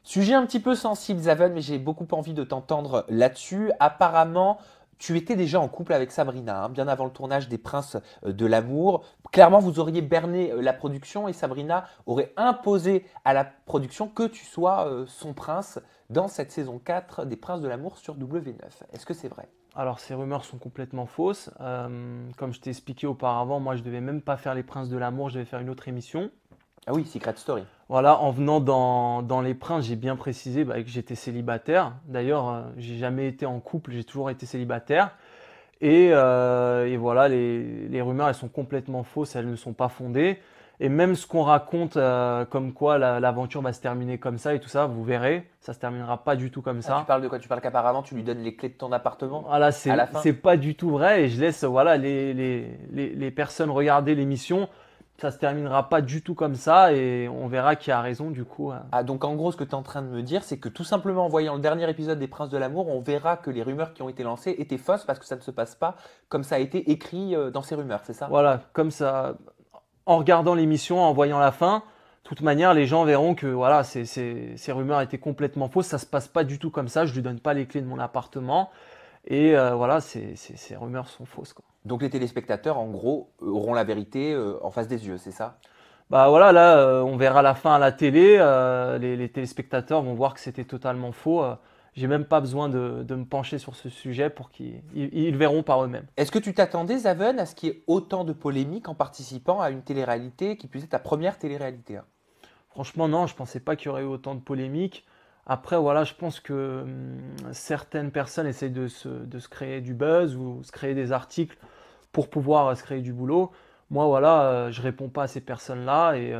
Sujet un petit peu sensible, Zaven, mais j'ai beaucoup envie de t'entendre là-dessus. Apparemment, tu étais déjà en couple avec Sabrina, hein, bien avant le tournage des Princes de l'amour. Clairement, vous auriez berné la production et Sabrina aurait imposé à la production que tu sois son prince dans cette saison 4 des Princes de l'amour sur W9. Est-ce que c'est vrai? Alors, ces rumeurs sont complètement fausses. Comme je t'ai expliqué auparavant, moi, je devais même pas faire Les Princes de l'amour, je devais faire une autre émission. Ah oui, Secret Story. Voilà, en venant dans Les Princes, j'ai bien précisé que j'étais célibataire. D'ailleurs, j'ai jamais été en couple, j'ai toujours été célibataire. Et voilà, les rumeurs, elles sont complètement fausses, elles ne sont pas fondées. Et même ce qu'on raconte, comme quoi l'aventure va se terminer comme ça et tout ça, vous verrez, ça se terminera pas du tout comme Ah, tu ça. parles de quoi? Tu parles qu'apparemment, tu lui donnes les clés de ton appartement Voilà, à la c'est fin? pas du tout vrai et je laisse voilà, les personnes regarder l'émission. Ça se terminera pas du tout comme ça et on verra qui a raison du coup. Ah, donc en gros, ce que tu es en train de me dire, c'est que tout simplement en voyant le dernier épisode des Princes de l'amour, on verra que les rumeurs qui ont été lancées étaient fausses parce que ça ne se passe pas comme ça a été écrit dans ces rumeurs, c'est ça? Voilà, comme ça, en regardant l'émission, en voyant la fin, de toute manière, les gens verront que voilà, ces rumeurs étaient complètement fausses. Ça se passe pas du tout comme ça. Je lui donne pas les clés de mon appartement et voilà, ces rumeurs sont fausses, quoi. Donc les téléspectateurs, en gros, auront la vérité en face des yeux, c'est ça? Bah voilà, là, on verra la fin à la télé. Les téléspectateurs vont voir que c'était totalement faux. J'ai même pas besoin de me pencher sur ce sujet pour qu'ils le verront par eux-mêmes. Est-ce que tu t'attendais, Zaven, à ce qu'il y ait autant de polémiques en participant à une télé-réalité qui puisse être ta première télé-réalité, hein? Franchement, non, je pensais pas qu'il y aurait eu autant de polémiques. Après, voilà, je pense que certaines personnes essayent de se créer du buzz ou se créer des articles pour pouvoir se créer du boulot. Moi, voilà, je réponds pas à ces personnes-là et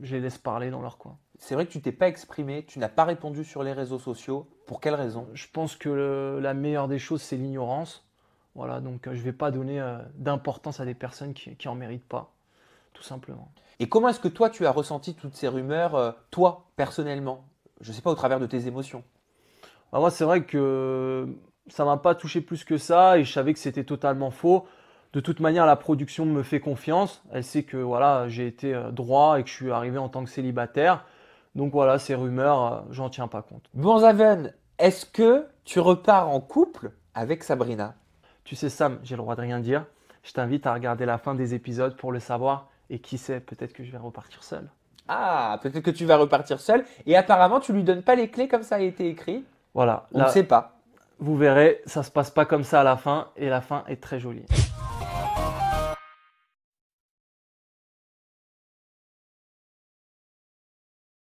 je les laisse parler dans leur coin. C'est vrai que tu t'es pas exprimé, tu n'as pas répondu sur les réseaux sociaux. Pour quelle raison? Je pense que la meilleure des choses, c'est l'ignorance. Voilà, donc je vais pas donner d'importance à des personnes qui en méritent pas, tout simplement. Et comment est-ce que toi, tu as ressenti toutes ces rumeurs, toi, personnellement? Je ne sais pas, au travers de tes émotions. Bah, moi, c'est vrai que ça m'a pas touché plus que ça et je savais que c'était totalement faux. De toute manière, la production me fait confiance. Elle sait que voilà, j'ai été droit et que je suis arrivé en tant que célibataire. Donc voilà, ces rumeurs, j'en tiens pas compte. Bon, Zaven, est-ce que tu repars en couple avec Sabrina? Tu sais, Sam, j'ai le droit de rien dire. Je t'invite à regarder la fin des épisodes pour le savoir. Et qui sait, peut-être que je vais repartir seul. Ah, peut-être que tu vas repartir seul. Et apparemment, tu lui donnes pas les clés comme ça a été écrit. Voilà, On ne là, sait pas. vous verrez, ça se passe pas comme ça à la fin et la fin est très jolie.